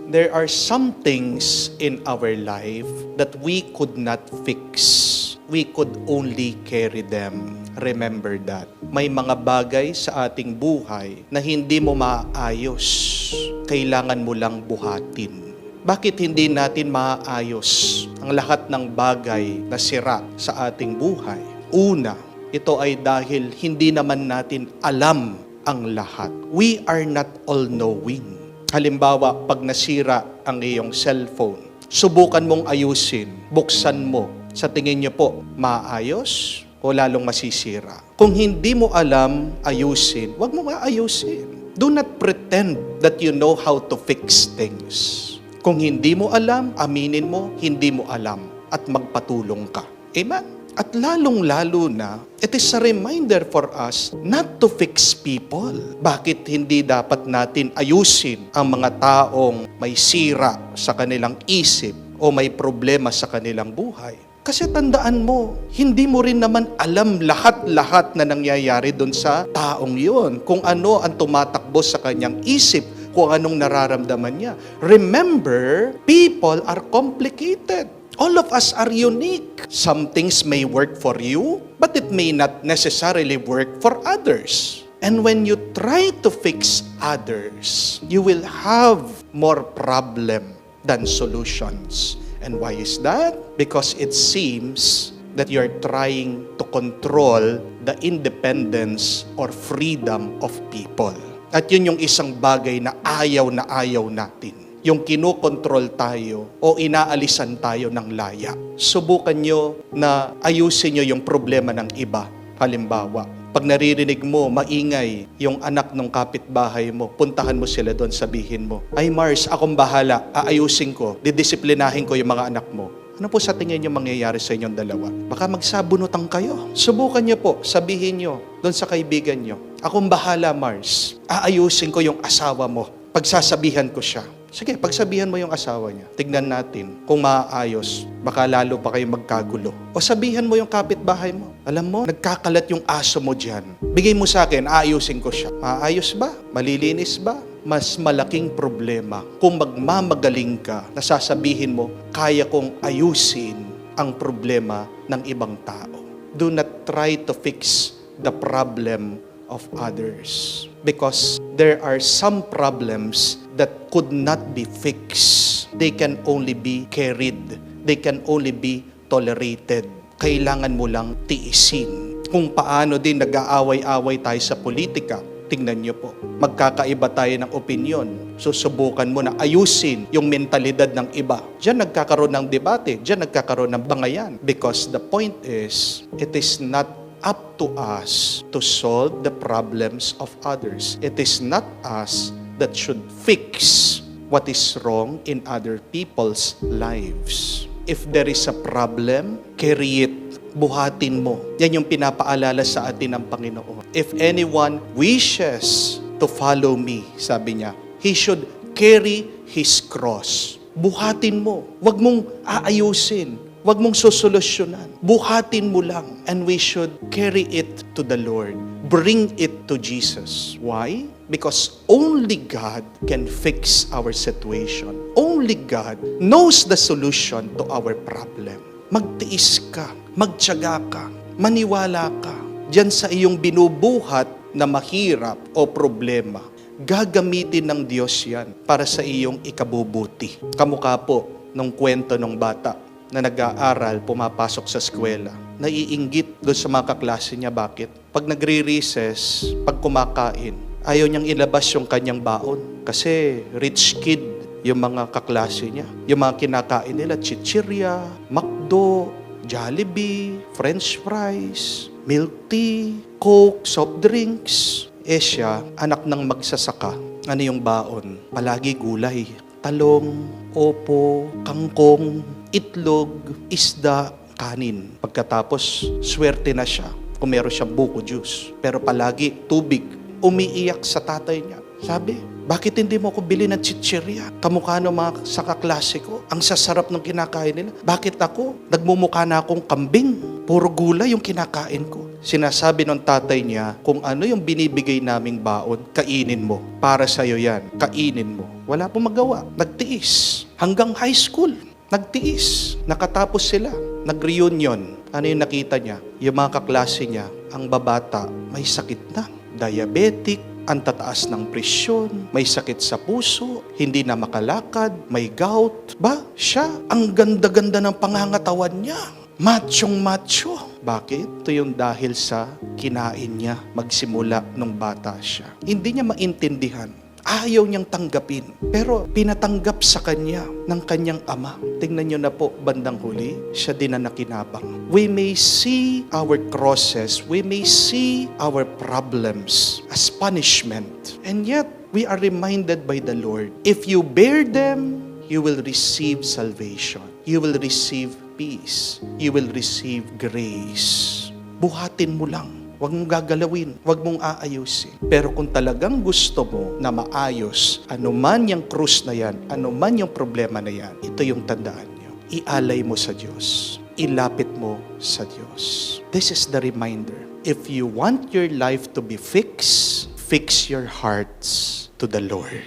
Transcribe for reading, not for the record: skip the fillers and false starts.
There are some things in our life that we could not fix. We could only carry them. Remember that. May mga bagay sa ating buhay na hindi mo maayos. Kailangan mo lang buhatin. Bakit hindi natin maayos ang lahat ng bagay na sira sa ating buhay? Una, ito ay dahil hindi naman natin alam ang lahat. We are not all-knowing. Halimbawa, pag nasira ang iyong cellphone, subukan mong ayusin, buksan mo. Sa tingin niyo po, maayos o lalong masisira? Kung hindi mo alam ayusin, huwag mo maayusin. Do not pretend that you know how to fix things. Kung hindi mo alam, aminin mo, hindi mo alam at magpatulong ka. Amen? At lalong-lalo na, it is a reminder for us not to fix people. Bakit hindi dapat natin ayusin ang mga taong may sira sa kanilang isip o may problema sa kanilang buhay? Kasi tandaan mo, hindi mo rin naman alam lahat-lahat na nangyayari doon sa taong yon. Kung ano ang tumatakbo sa kanyang isip, kung anong nararamdaman niya. Remember, people are complicated. All of us are unique. Some things may work for you, but it may not necessarily work for others. And when you try to fix others, you will have more problem than solutions. And why is that? Because it seems that you're trying to control the independence or freedom of people. At yun yung isang bagay na ayaw natin. Yung kinokontrol tayo o inaalisan tayo ng laya. Subukan nyo na ayusin nyo yung problema ng iba. Halimbawa, pag naririnig mo, maingay yung anak ng kapitbahay mo, puntahan mo sila doon, sabihin mo, "Ay Mars, akong bahala, aayusin ko, didisiplinahin ko yung mga anak mo." Ano po sa tingin nyo mangyayari sa inyong dalawa? Baka magsabunutan kayo. Subukan nyo po, sabihin nyo doon sa kaibigan nyo, "Akong bahala Mars, aayusin ko yung asawa mo." Pagsasabihan ko siya. Sige, pagsabihan mo yung asawa niya. Tignan natin kung maayos. Baka lalo pa kayo magkagulo. O sabihan mo yung kapitbahay mo. Alam mo, nagkakalat yung aso mo dyan. Bigay mo sa akin, aayusin ko siya. Maayos ba? Malilinis ba? Mas malaking problema kung magmamagaling ka na sasabihin mo, kaya kong ayusin ang problema ng ibang tao. Do not try to fix the problem of others. Because there are some problems that could not be fixed. They can only be carried. They can only be tolerated. Kailangan mo lang tiisin. Kung paano din nag-aaway-away tayo sa politika, tingnan niyo po. Magkakaiba tayo ng opinyon. Susubukan mo na ayusin yung mentalidad ng iba. Diyan nagkakaroon ng debate. Diyan nagkakaroon ng bangayan. Because the point is, it is not up to us to solve the problems of others. It is not us that should fix what is wrong in other people's lives. If there is a problem, carry it. Buhatin mo. Yan yung pinapaalala sa atin ng Panginoon. If anyone wishes to follow me, sabi niya, he should carry his cross. Buhatin mo. Huwag mong aayusin. Huwag mong sosolusyonan. Buhatin mo lang. And we should carry it to the Lord. Bring it to Jesus. Why? Because only God can fix our situation. Only God knows the solution to our problem. Magtiis ka. Magtiyaga ka. Maniwala ka. Diyan sa iyong binubuhat na mahirap o problema. Gagamitin ng Diyos yan para sa iyong ikabubuti. Kamukha po nung kwento ng bata na nag-aaral, pumapasok sa eskwela. Naiinggit doon sa mga kaklase niya. Bakit? Pag nagre-recess, pag kumakain, ayaw niyang ilabas yung kanyang baon. Kasi rich kid yung mga kaklase niya. Yung mga kinakain nila, chichirya, McDo, Jollibee, French fries, milk tea, Coke, soft drinks. Siya, anak ng magsasaka. Ano yung baon? Palagi gulay. Talong, opo, kangkong, itlog, isda, kanin. Pagkatapos, swerte na siya kung meron siyang buko juice. Pero palagi, tubig. Umiiyak sa tatay niya. Sabi, bakit hindi mo ako bili ng chichirya? Kamukha ng mga sa kaklase ko. Ang sasarap ng kinakain nila. Bakit ako? Nagmumukha na akong kambing. Puro gulay yung kinakain ko. Sinasabi ng tatay niya, kung ano yung binibigay naming baon, kainin mo. Para sa'yo yan. Kainin mo. Wala pong magawa. Nagtiis. Hanggang high school, nagtiis. Nakatapos sila. Nag-reunion. Ano yung nakita niya? Yung mga kaklase niya, ang babata, may sakit na. Diabetic, ang tataas ng presyon, may sakit sa puso, hindi na makalakad, may gout. Siya, ang ganda-ganda ng pangangatawan niya. Machong-macho. Bakit? Ito yung dahil sa kinain niya magsimula nung bata siya. Hindi niya maintindihan. Ayaw niyang tanggapin. Pero pinatanggap sa kanya ng kanyang ama. Tingnan niyo na po, bandang huli, siya din na nakinabang. We may see our crosses, we may see our problems as punishment. And yet, we are reminded by the Lord, if you bear them, you will receive salvation. You will receive peace. You will receive grace. Buhatin mo lang. Huwag mong gagalawin, huwag mong aayusin. Pero kung talagang gusto mo na maayos, anuman yung krus na yan, anuman yung problema na yan, ito yung tandaan nyo. Ialay mo sa Diyos. Ilapit mo sa Diyos. This is the reminder. If you want your life to be fixed, fix your hearts to the Lord.